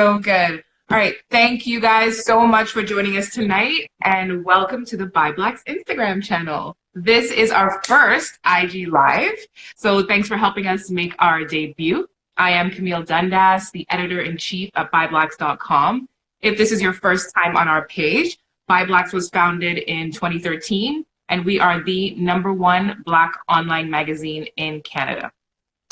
So good. All right. Thank you guys so much for joining us tonight, and welcome to the ByBlacks Instagram channel. This is our first IG Live, so thanks for helping us make our debut. I am Camille Dundas, the editor-in-chief at ByBlacks.com. If this is your first time on our page, ByBlacks was founded in 2013, and we are the #1 Black online magazine in Canada.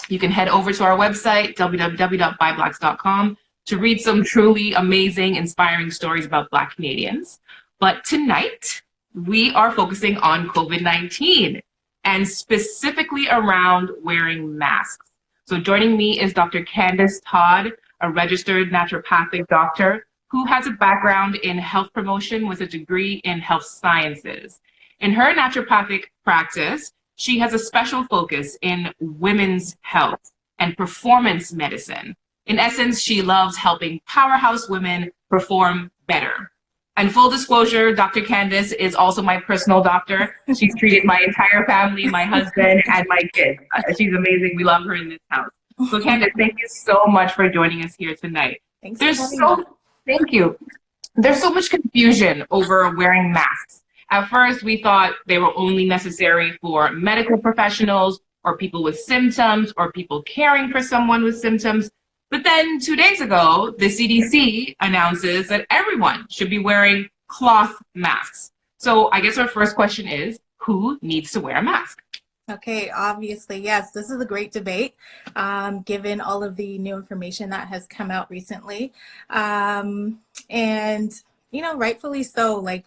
You can head over to our website, www.byblacks.com, to read some truly amazing, inspiring stories about Black Canadians. But tonight, we are focusing on COVID-19 and specifically around wearing masks. So joining me is Dr. Candice Todd, a registered naturopathic doctor who has a background in health promotion with a degree in health sciences. In her naturopathic practice, she has a special focus in women's health and performance medicine. In essence, she loves helping powerhouse women perform better. And full disclosure, Dr. Candice is also my personal doctor. She's treated my entire family, my husband, and my kids. She's amazing. We love her in this house. So Candice, thank you so much for joining us here tonight. Thanks Thank you. There's so much confusion over wearing masks. At first, we thought they were only necessary for medical professionals or people with symptoms or people caring for someone with symptoms. But then 2 days ago, the CDC announces that everyone should be wearing cloth masks. So I guess our first question is, who needs to wear a mask? Okay, obviously, yes, this is a great debate, given all of the new information that has come out recently. And, you know, rightfully so, like,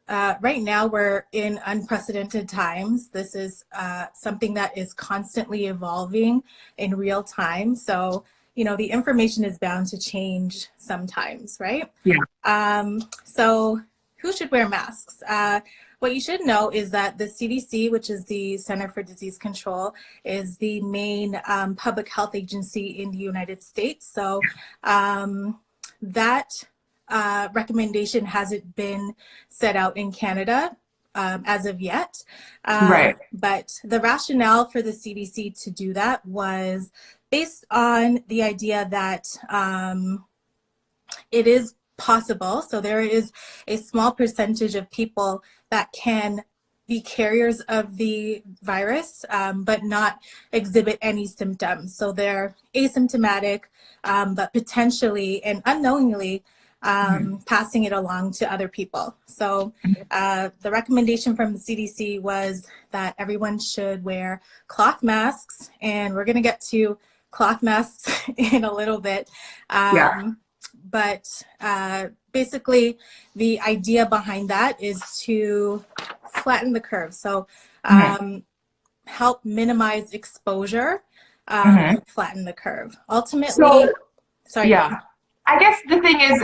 right now we're in unprecedented times. This is something that is constantly evolving in real time. So, you know, the information is bound to change sometimes, right? Yeah. So who should wear masks? What you should know is that the CDC, which is the Center for Disease Control, is the main public health agency in the United States. So that recommendation hasn't been set out in Canada as of yet. Right. But the rationale for the CDC to do that was based on the idea that it is possible. So there is a small percentage of people that can be carriers of the virus, but not exhibit any symptoms. So they're asymptomatic, but potentially and unknowingly passing it along to other people. So the recommendation from the CDC was that everyone should wear cloth masks, and we're going to get to cloth masks in a little bit. But basically, the idea behind that is to flatten the curve. So help minimize exposure, and flatten the curve. Ultimately, I guess the thing is,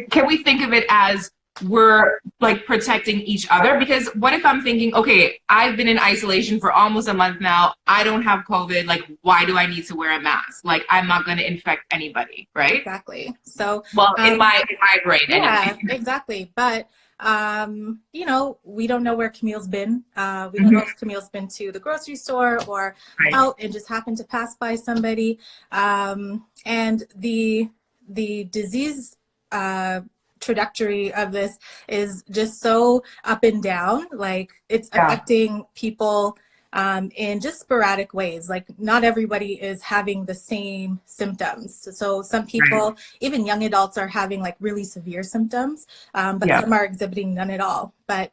can we think of it as we're like protecting each other? Because what if I'm thinking, okay, I've been in isolation for almost a month now. I don't have COVID. Like, why do I need to wear a mask? Like, I'm not going to infect anybody, right? Exactly. So, well, in my brain. Yeah, anyway. Exactly. But, you know, we don't know where Camille's been. We don't know if Camille's been to the grocery store or out and just happened to pass by somebody. And the disease trajectory of this is just so up and down. Like, it's affecting people in just sporadic ways. Like, not everybody is having the same symptoms. So some people, even young adults, are having like really severe symptoms, but some are exhibiting none at all. But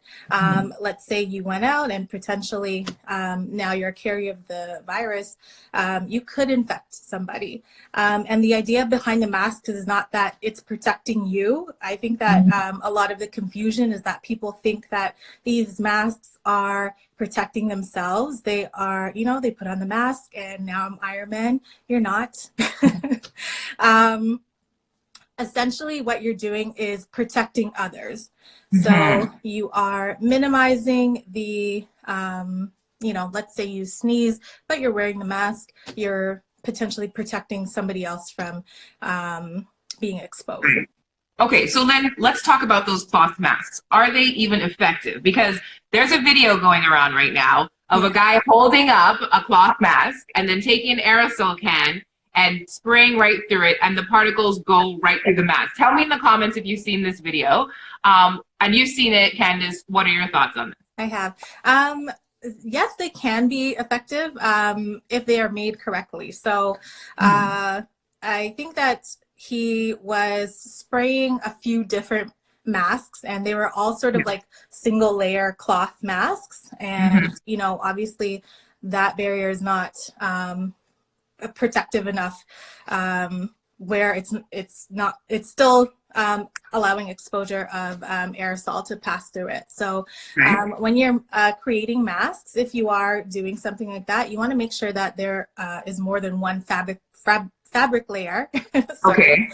let's say you went out and potentially now you're a carrier of the virus, you could infect somebody. And the idea behind the mask is not that it's protecting you. I think that a lot of the confusion is that people think that these masks are protecting themselves. They are, you know, they put on the mask and now I'm Iron Man. You're not. Essentially what you're doing is protecting others. So you are minimizing the, you know, let's say you sneeze, but you're wearing the mask, you're potentially protecting somebody else from being exposed. Okay, so then let's talk about those cloth masks. Are they even effective? Because there's a video going around right now of a guy holding up a cloth mask and then taking an aerosol can and spraying right through it, and the particles go right through the mask. Tell me in the comments if you've seen this video. And you've seen it, Candice. What are your thoughts on this? I have. Yes, they can be effective if they are made correctly. So I think that he was spraying a few different masks, and they were all sort of like single layer cloth masks. And, you know, obviously that barrier is not protective enough where it's still allowing exposure of aerosol to pass through it. So when you're creating masks, if you are doing something like that, you want to make sure that there is more than one fabric layer. Okay.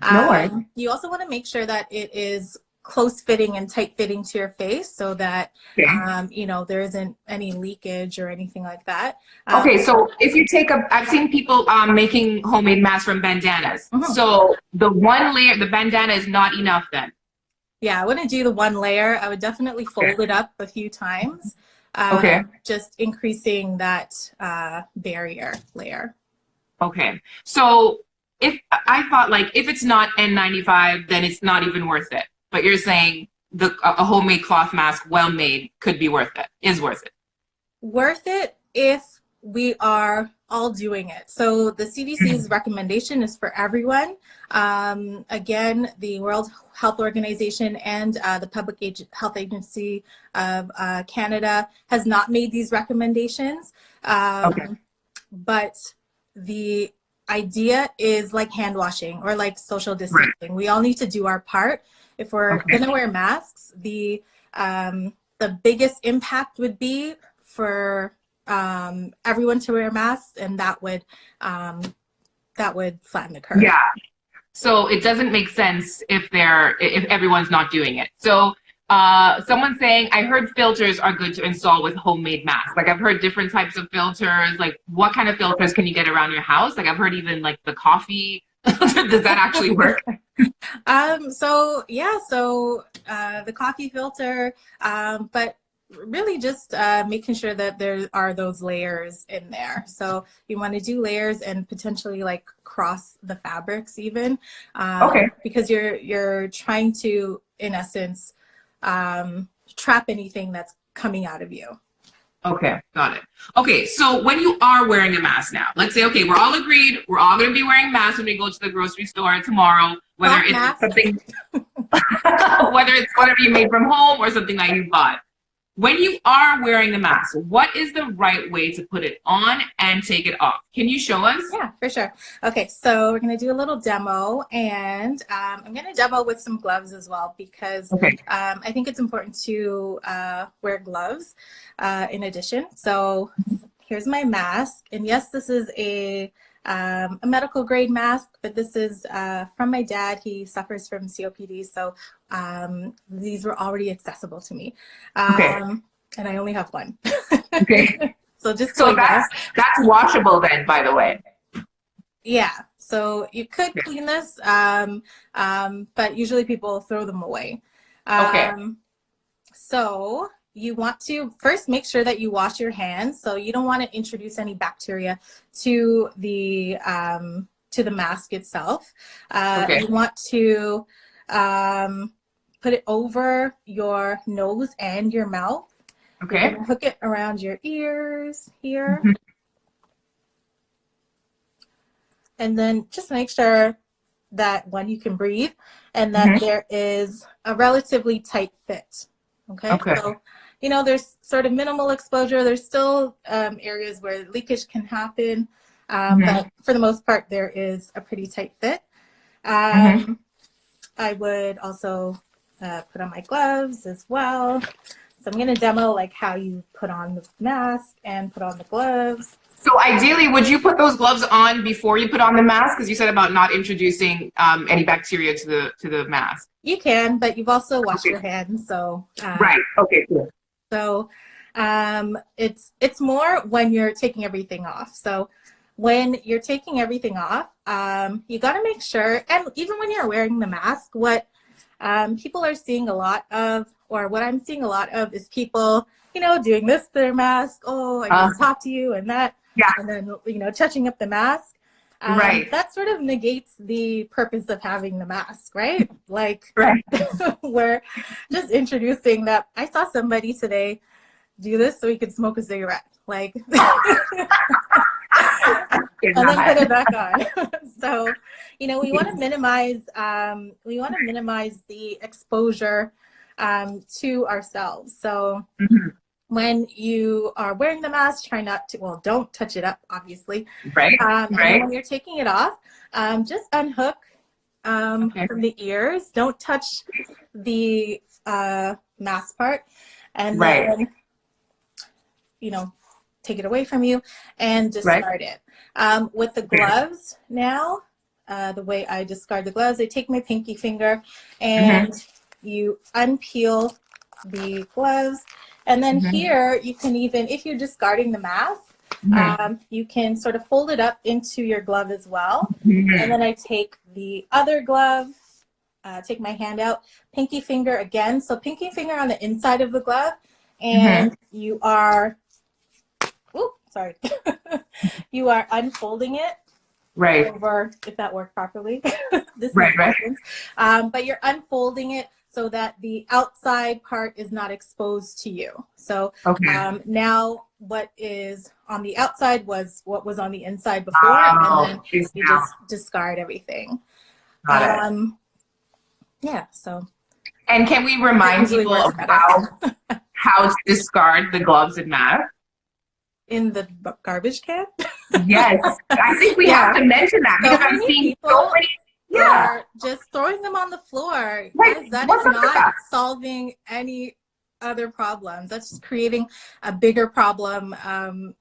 No worries. You also want to make sure that it is close fitting and tight fitting to your face, so that you know, there isn't any leakage or anything like that. Okay, so if you take I've seen people making homemade masks from bandanas. So the one layer, the bandana is not enough then? Yeah, I wouldn't do the one layer. I would definitely fold it up a few times. Just increasing that barrier layer. Okay, so if I thought, like, if it's not N95, then it's not even worth it. But you're saying a homemade cloth mask, well made, could be worth it, is worth it. Worth it if we are all doing it. So the CDC's recommendation is for everyone. Again, the World Health Organization and the Public Health Agency of Canada has not made these recommendations. But the idea is like hand washing or like social distancing. We all need to do our part. If we're going to wear masks, the biggest impact would be for everyone to wear masks, and that would flatten the curve. Yeah. So it doesn't make sense if everyone's not doing it. So someone's saying, I heard filters are good to install with homemade masks. Like, I've heard different types of filters. Like, what kind of filters can you get around your house? Like, I've heard even like the coffee. Does that actually work? So the coffee filter, but really just making sure that there are those layers in there. So you want to do layers and potentially like cross the fabrics even, because you're trying to, in essence, trap anything that's coming out of you. Okay, got it. Okay, so when you are wearing a mask now, let's say, okay, we're all agreed, we're all going to be wearing masks when we go to the grocery store tomorrow, whether it's something, whether it's whatever you made from home or something that you bought. When you are wearing the mask, what is the right way to put it on and take it off? Can you show us? Yeah, for sure. Okay, so we're going to do a little demo, and I'm going to demo with some gloves as well, because I think it's important to wear gloves in addition. So here's my mask, and yes, this is a medical grade mask, but this is from my dad. He suffers from COPD, so these were already accessible to me. And I only have one. So just that's washable then, by the way. Yeah, so you could clean this, but usually people throw them away. So you want to first make sure that you wash your hands. So you don't want to introduce any bacteria to the mask itself. You want to put it over your nose and your mouth. Hook it around your ears here. And then just make sure that, one, you can breathe, and that there is a relatively tight fit. So, you know, there's sort of minimal exposure. There's still areas where leakage can happen, but for the most part, there is a pretty tight fit. I would also put on my gloves as well. So I'm going to demo like how you put on the mask and put on the gloves. So ideally, would you put those gloves on before you put on the mask? Because you said about not introducing any bacteria to the mask. You can, but you've also washed your hands, so. Right. Okay. Cool. So it's more when you're taking everything off. So when you're taking everything off, you got to make sure, and even when you're wearing the mask, what people are seeing a lot of, or what I'm seeing a lot of, is people, you know, doing this to their mask. Oh, I need to talk to you, and that. Yeah. And then, you know, touching up the mask. Right. That sort of negates the purpose of having the mask, right? Like, Right. we're just introducing that. I saw somebody today do this so he could smoke a cigarette, like, and then put it back on. So, you know, we want to minimize the exposure to ourselves. So when you are wearing the mask, try not to, well, don't touch it up, obviously. Right. And then when you're taking it off, just unhook from the ears. Don't touch the mask part. And then, you know, take it away from you and discard it. With the gloves now, the way I discard the gloves, I take my pinky finger and you unpeel the gloves. And then here you can even, if you're discarding the mask, you can sort of fold it up into your glove as well. And then I take the other glove, take my hand out, pinky finger again. So pinky finger on the inside of the glove, and you are, sorry, you are unfolding it over, if that worked properly. This is but you're unfolding it so that the outside part is not exposed to you. So now what is on the outside was what was on the inside before, and then you just discard everything. Yeah, so. And can we remind people of how to discard the gloves and mask? In the garbage can? Yes, I think we have to mention that because I'm seeing so many. Are just throwing them on the floor. Right. That is not solving any other problems. That's just creating a bigger problem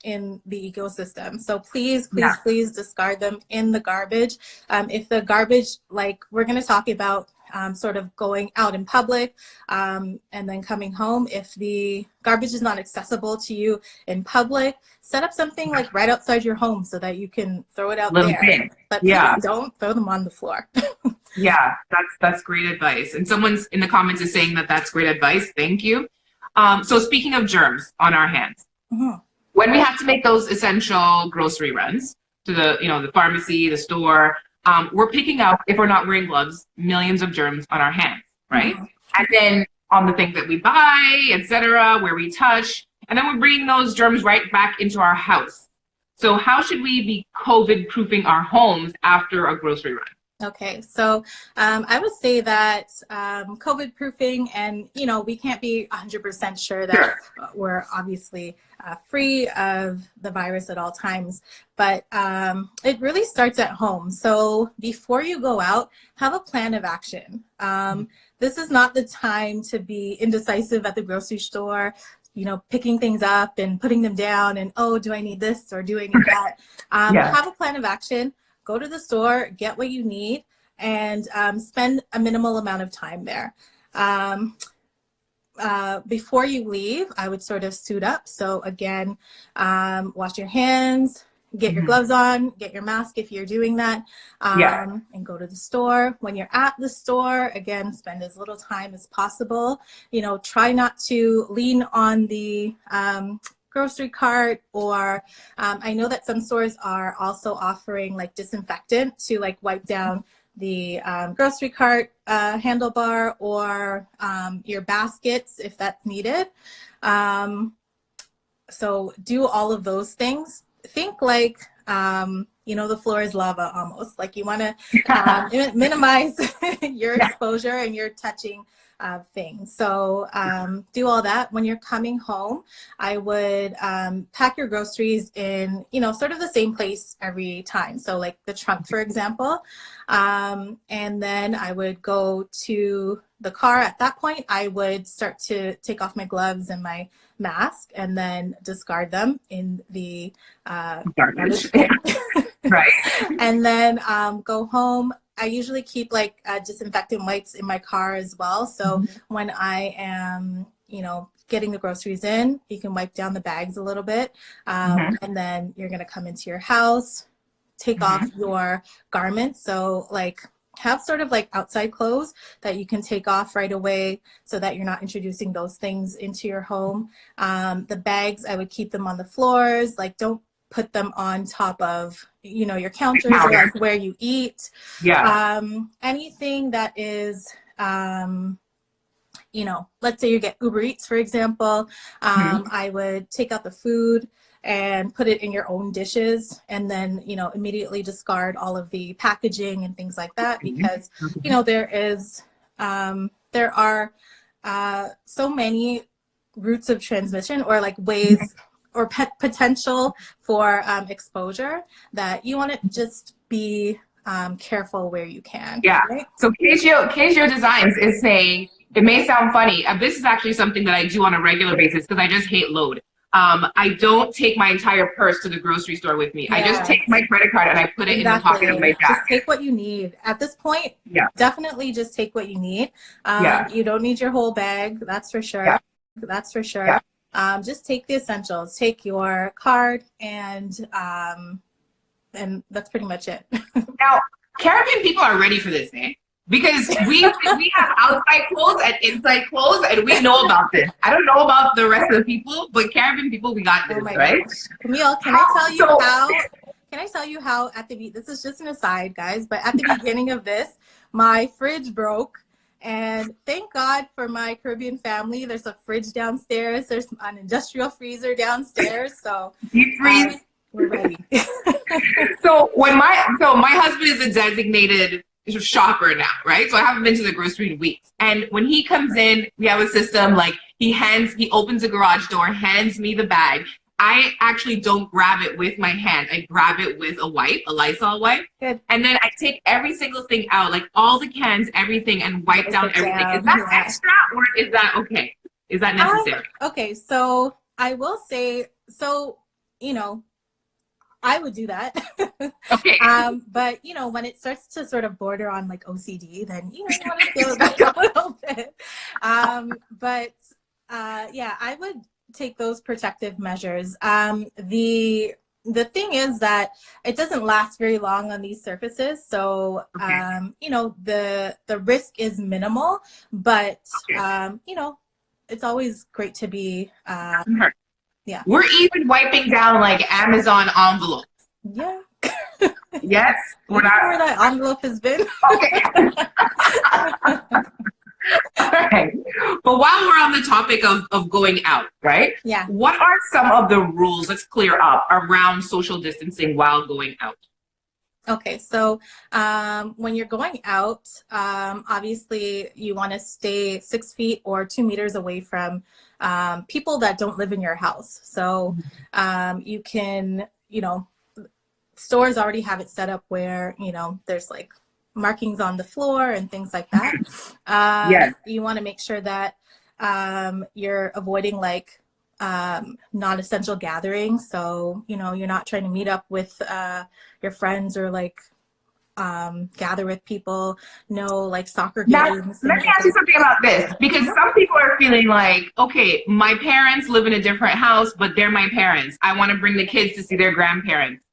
in the ecosystem. So please discard them in the garbage. If the garbage, like we're going to talk about sort of going out in public and then coming home. If the garbage is not accessible to you in public, set up something like right outside your home so that you can throw it out there. But please don't throw them on the floor. Yeah, that's great advice. And someone's in the comments is saying that that's great advice. Thank you. So speaking of germs on our hands, when we have to make those essential grocery runs to the pharmacy, the store, we're picking up, if we're not wearing gloves, millions of germs on our hands, right? And then on the things that we buy, etc., where we touch, and then we're bringing those germs right back into our house. So how should we be COVID-proofing our homes after a grocery run? Okay, so I would say that COVID-proofing, and we can't be 100% sure that we're obviously free of the virus at all times, but it really starts at home. So before you go out, have a plan of action. This is not the time to be indecisive at the grocery store, picking things up and putting them down and, oh, do I need this or do I need that? Have a plan of action. Go to the store, get what you need, and spend a minimal amount of time there. Before you leave, I would sort of suit up. So again, wash your hands, get your gloves on, get your mask if you're doing that, and go to the store. When you're at the store, again, spend as little time as possible. Try not to lean on the grocery cart, or I know that some stores are also offering like disinfectant to like wipe down the grocery cart handlebar or your baskets if that's needed. So do all of those things. Think like the floor is lava almost. Like you want to minimize your exposure and your touching things. So do all that. When you're coming home, I would pack your groceries in, sort of the same place every time. So like the trunk, for example. And then I would go to the car. At that point, I would start to take off my gloves and my mask and then discard them in the garbage. Right. And then go home. I usually keep like disinfectant wipes in my car as well. So when I am, getting the groceries in, you can wipe down the bags a little bit. And then you're going to come into your house, take off your garments. So like have sort of like outside clothes that you can take off right away so that you're not introducing those things into your home. The bags, I would keep them on the floors. Like don't put them on top of, your counters or like where you eat. Yeah. Anything that is, let's say you get Uber Eats, for example, I would take out the food and put it in your own dishes, and then, immediately discard all of the packaging and things like that, because, there are so many routes of transmission, or like ways or potential for exposure, that you want to just be careful where you can. Yeah. Right? So Kageo Designs is saying, it may sound funny. This is actually something that I do on a regular basis because I just hate load. I don't take my entire purse to the grocery store with me. I just take my credit card and I put it in the pocket of my jacket. Just take what you need. At this point, definitely just take what you need. You don't need your whole bag, that's for sure. That's for sure. Just take the essentials. Take your card, and that's pretty much it. Now, Caribbean people are ready for this, eh? Because we have outside clothes and inside clothes, and we know about this. I don't know about the rest of the people, but Caribbean people, we got this, right? Gosh. Camille, can I tell you how at the this is just an aside, guys, but at the beginning of this, my fridge broke, and thank God for my Caribbean family. There's a fridge downstairs. There's an industrial freezer downstairs, so deep freeze. We're ready. So my husband is a designated shopper now, right? So I haven't been to the grocery in weeks. And when he comes in, we have a system, like he opens the garage door, hands me the bag. I actually don't grab it with my hand. I grab it with a wipe, a Lysol wipe. Good. And then I take every single thing out, like all the cans, everying, and wipe down everything. Is that extra, or is that okay? Is that necessary? Okay, so I will say, I would do that. Okay. But when it starts to sort of border on like OCD, then you want to feel that a little bit. I would take those protective measures. The thing is that it doesn't last very long on these surfaces, so the risk is minimal, but it's always great to be yeah. We're even wiping down like Amazon envelopes. Yeah. Yes. We're not where that envelope has been. Okay. All right. But while we're on the topic of going out, right? Yeah. What are some of the rules, let's clear up, around social distancing while going out? Okay, so when you're going out, obviously you want to stay 6 feet or 2 meters away from people that don't live in your house. So you can, stores already have it set up where, there's like markings on the floor and things like that. Yes. You want to make sure that you're avoiding like non-essential gatherings. So, you're not trying to meet up with your friends or like gather with people. No, like soccer games. Let me ask you something about this, because some people are feeling like, okay, my parents live in a different house, but they're my parents. I want to bring the kids to see their grandparents.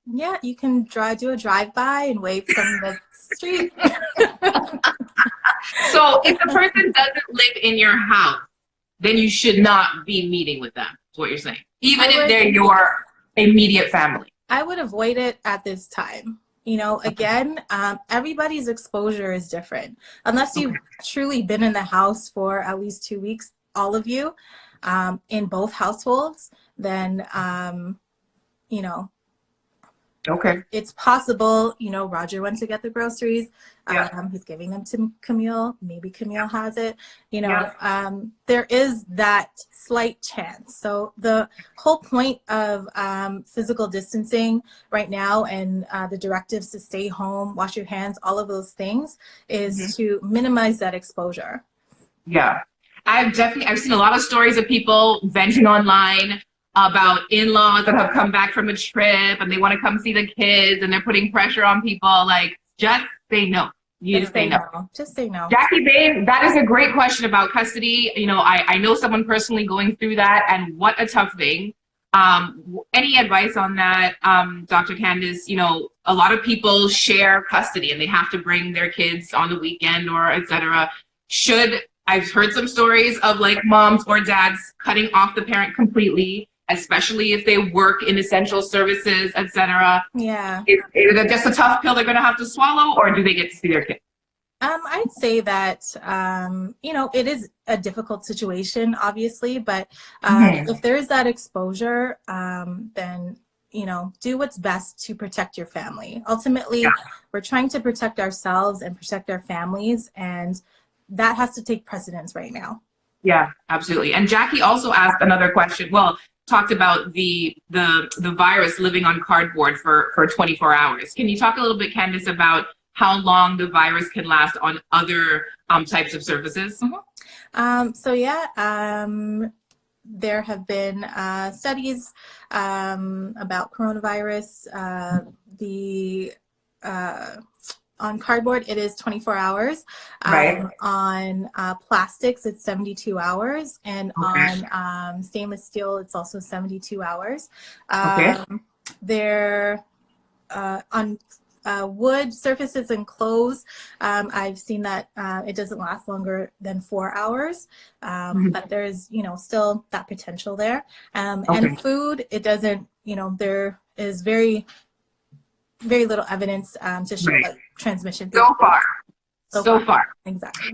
Yeah, you can do a drive-by and wave from the street. So if the person doesn't live in your house, then you should not be meeting with them, is what you're saying. Even if they're your immediate family. I would avoid it at this time. Again, everybody's exposure is different. Unless you've truly been in the house for at least 2 weeks, all of you, in both households, then, Okay. it's possible, Roger went to get the groceries. He's giving them to Camille. Maybe Camille has it. There is that slight chance. So the whole point of physical distancing right now, and the directives to stay home, wash your hands, all of those things, is to minimize that exposure. Yeah. I've seen a lot of stories of people venting online about in-laws that have come back from a trip and they want to come see the kids, and they're putting pressure on people. Like, just say no. Just say no. Just say no. Jackie Bain, that is a great question about custody. I know someone personally going through that, and what a tough thing. Any advice on that, Dr. Candice? A lot of people share custody and they have to bring their kids on the weekend or etc. I've heard some stories of like moms or dads cutting off the parent completely especially if they work in essential services, etc.? Yeah. Is it just a tough pill they're going to have to swallow, or do they get to see their kids? I'd say that, it is a difficult situation, obviously, but if there is that exposure, then, do what's best to protect your family. Ultimately, we're trying to protect ourselves and protect our families, and that has to take precedence right now. Yeah, absolutely. And Jackie also asked another question. Well, talked about the virus living on cardboard for 24 hours. Can you talk a little bit, Candice, about how long the virus can last on other types of surfaces? There have been studies about coronavirus. On cardboard, it is 24 hours. Right. On plastics, it's 72 hours. And on stainless steel, it's also 72 hours. On wood surfaces and clothes, I've seen that it doesn't last longer than 4 hours, but there's still that potential there. And food, it doesn't. There is very little evidence to show transmission. So far, exactly.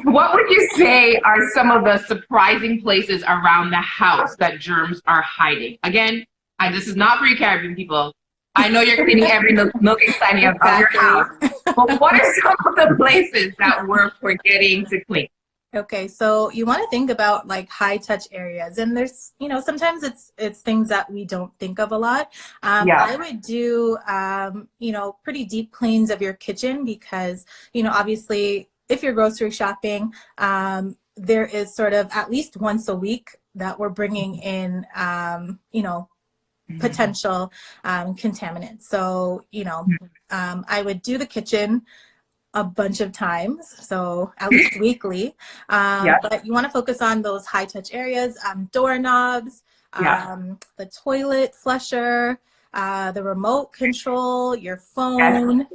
What would you say are some of the surprising places around the house that germs are hiding? Again, this is not for you Caribbean people. I know you're cleaning every nook and cranny of your house, but what are some of the places that we're forgetting to clean? Okay, so you want to think about like high touch areas, and there's sometimes it's things that we don't think of a lot. I would do pretty deep cleans of your kitchen, because obviously if you're grocery shopping, there is sort of at least once a week that we're bringing in potential contaminants. So, I would do the kitchen a bunch of times, so at least weekly. But you want to focus on those high touch areas, doorknobs, the toilet flusher, the remote control, your phone,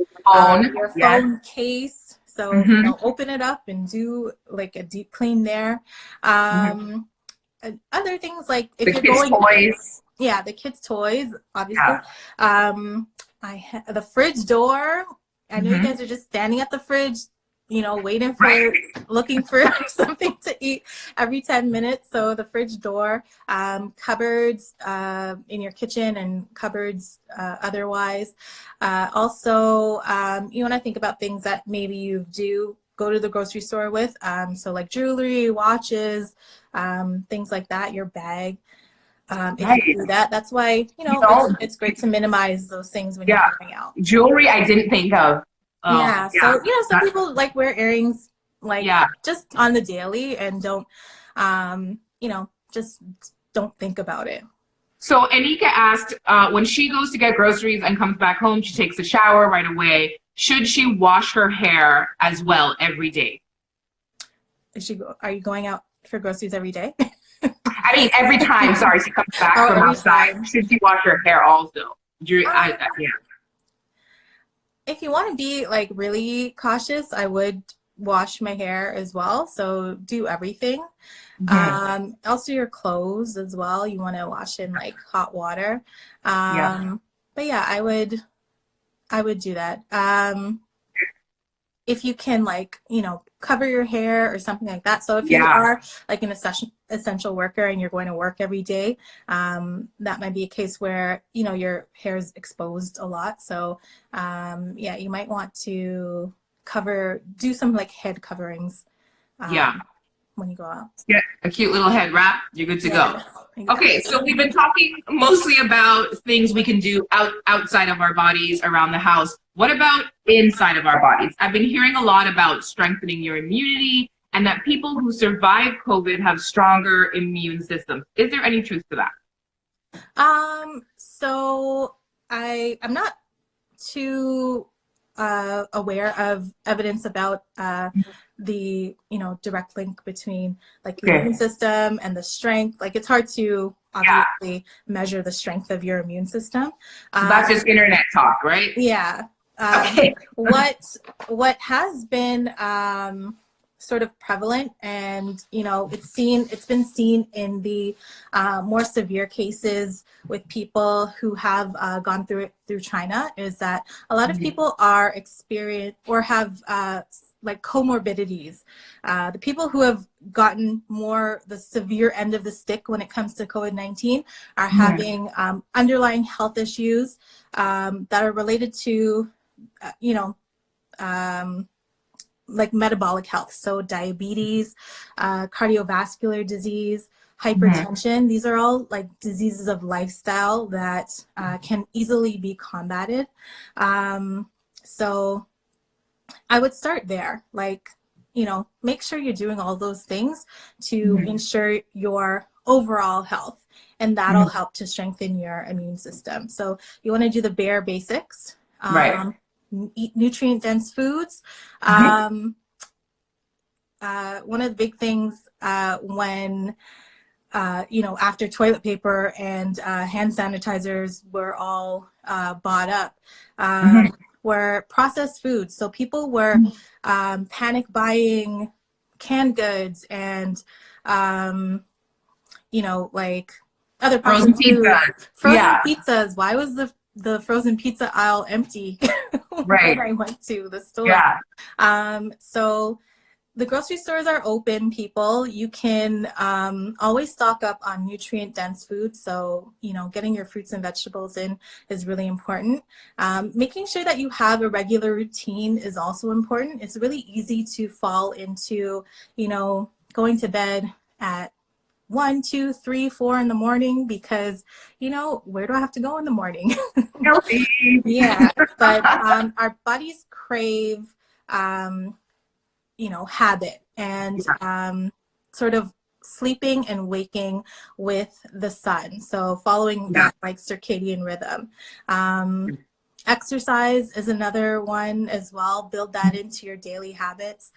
your phone case. So, open it up and do like a deep clean there. Other things like if you're going toys. Yeah, the kids' toys, obviously. The fridge door. I know you guys are just standing at the fridge, waiting for, looking for something to eat every 10 minutes. So the fridge door, cupboards in your kitchen, and cupboards otherwise. Also, you want to think about things that maybe you do go to the grocery store with. So like jewelry, watches, things like that, your bag. If you do that, that's why, it's great to minimize those things when you're going out. Jewelry, I didn't think of. So, some people like wear earrings, just on the daily, and don't, just don't think about it. So Anika asked, when she goes to get groceries and comes back home, she takes a shower right away. Should she wash her hair as well every day? Are you going out for groceries every day? I mean, every time, she comes back from outside. Should she wash her hair also? If you want to be like really cautious, I would wash my hair as well. So do everything. Also your clothes as well. You want to wash in like hot water. But yeah, I would do that. If you can, like, cover your hair or something like that. So if you are like an essential worker and you're going to work every day, that might be a case where, your hair is exposed a lot. So you might want to do some like head coverings when you go out. Yeah, a cute little head wrap, you're good to go. Exactly. Okay, so we've been talking mostly about things we can do outside of our bodies, around the house. What about inside of our bodies? I've been hearing a lot about strengthening your immunity, and that people who survive COVID have stronger immune systems. Is there any truth to that? So I'm not too aware of evidence about the direct link between like the immune system and the strength. Like, it's hard to obviously measure the strength of your immune system. That's just internet talk, right? Yeah. What has been sort of prevalent, and it's been seen in the more severe cases with people who have gone through China, is that a lot of people are experienced or have like comorbidities. The people who have gotten more the severe end of the stick when it comes to COVID-19 are having underlying health issues that are related to like metabolic health. So diabetes, cardiovascular disease, hypertension. These are all like diseases of lifestyle that can easily be combated. So I would start there, like, make sure you're doing all those things to ensure your overall health, and that'll help to strengthen your immune system. So you want to do the bare basics. Eat nutrient-dense foods. One of the big things when, after toilet paper and hand sanitizers were all bought up, were processed foods. So people were panic buying canned goods and, like other frozen foods. pizza. Pizzas. Why was the frozen pizza aisle empty when I went to the store? So the grocery stores are open, people. You can always stock up on nutrient-dense food. So, getting your fruits and vegetables in is really important. Making sure that you have a regular routine is also important. It's really easy to fall into, going to bed at 1, 2, 3, 4 in the morning because, where do I have to go in the morning? Yeah, but our bodies crave, habit and sort of sleeping and waking with the sun. So following that like circadian rhythm. Exercise is another one as well. Build that into your daily habits.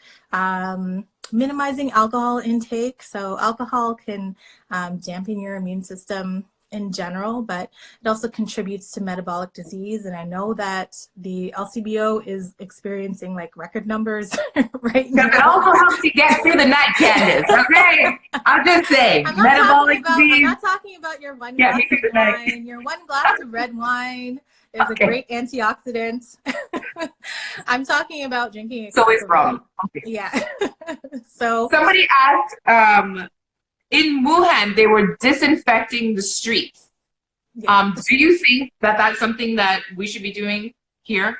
Minimizing alcohol intake. So alcohol can dampen your immune system in general, but it also contributes to metabolic disease. And I know that the LCBO is experiencing like record numbers right now. It also helps you get through the night, Candice. Okay, I'm just saying, I'm not talking about your one glass of wine. Your one glass of red wine is a great antioxidant. I'm talking about drinking. So it's wrong. Okay. Yeah. So somebody asked, in Wuhan, they were disinfecting the streets. Yeah. Do you think that that's something that we should be doing here?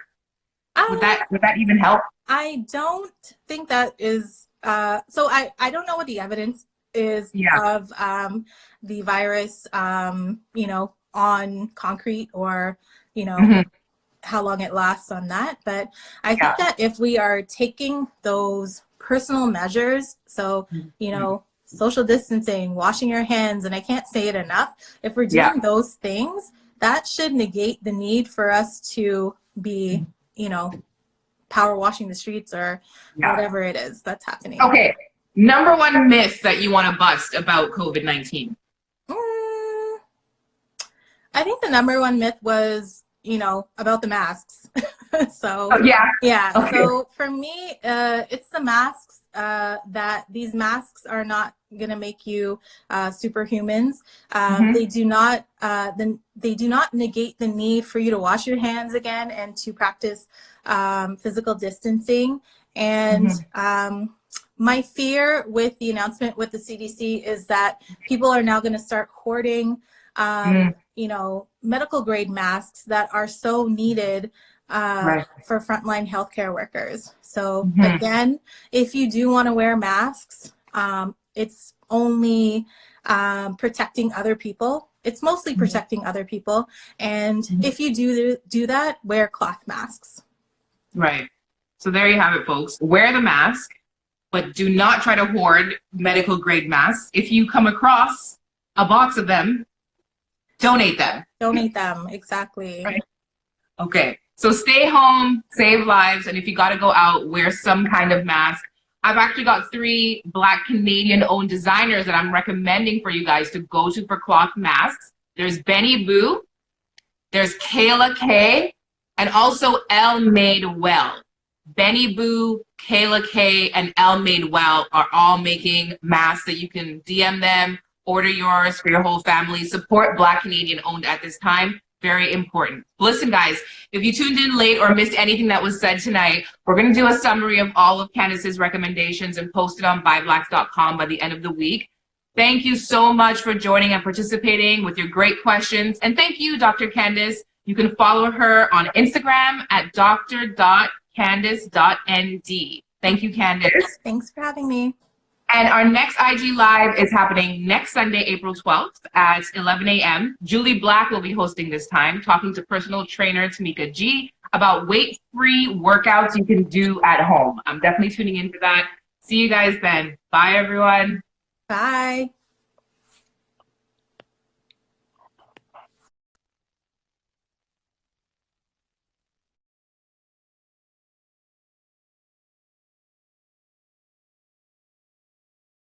Would that even help? I don't think that is. So I don't know what the evidence is of the virus, on concrete or how long it lasts on that. But I think that if we are taking those personal measures, so social distancing, washing your hands, and I can't say it enough, if we're doing those things, that should negate the need for us to be, power washing the streets or whatever it is that's happening. Okay. Number one myth that you want to bust about COVID-19? I think the number one myth was, about the masks. So, Okay. So for me, it's the masks, that these masks are not going to make you superhumans. They do not negate the need for you to wash your hands again and to practice physical distancing. And my fear with the announcement with the CDC is that people are now going to start hoarding medical grade masks that are so needed for frontline healthcare workers. So again, if you do want to wear masks, it's only protecting other people. It's mostly protecting other people. And if you do that, wear cloth masks. Right. So there you have it, folks. Wear the mask, but do not try to hoard medical grade masks. If you come across a box of them, donate them. Donate them, exactly. Right. Okay. So stay home, save lives, and if you got to go out, wear some kind of mask. I've actually got 3 Black Canadian-owned designers that I'm recommending for you guys to go to for cloth masks. There's Benny Boo, there's Kayla K, and also Elle Made Well. Benny Boo, Kayla K and Elle Madewell are all making masks that you can DM them, order yours for your whole family. Support Black Canadian owned at this time. Very important. Listen, guys, if you tuned in late or missed anything that was said tonight, we're going to do a summary of all of Candice's recommendations and post it on ByBlacks.com by the end of the week. Thank you so much for joining and participating with your great questions. And thank you, Dr. Candice. You can follow her on Instagram at dr.candice.nd. Thank you, Candice. Thanks for having me. And our next IG Live is happening next Sunday, April 12th at 11 a.m. Julie Black will be hosting this time, talking to personal trainer Tamika G about weight-free workouts you can do at home. I'm definitely tuning into that. See you guys then. Bye, everyone. Bye.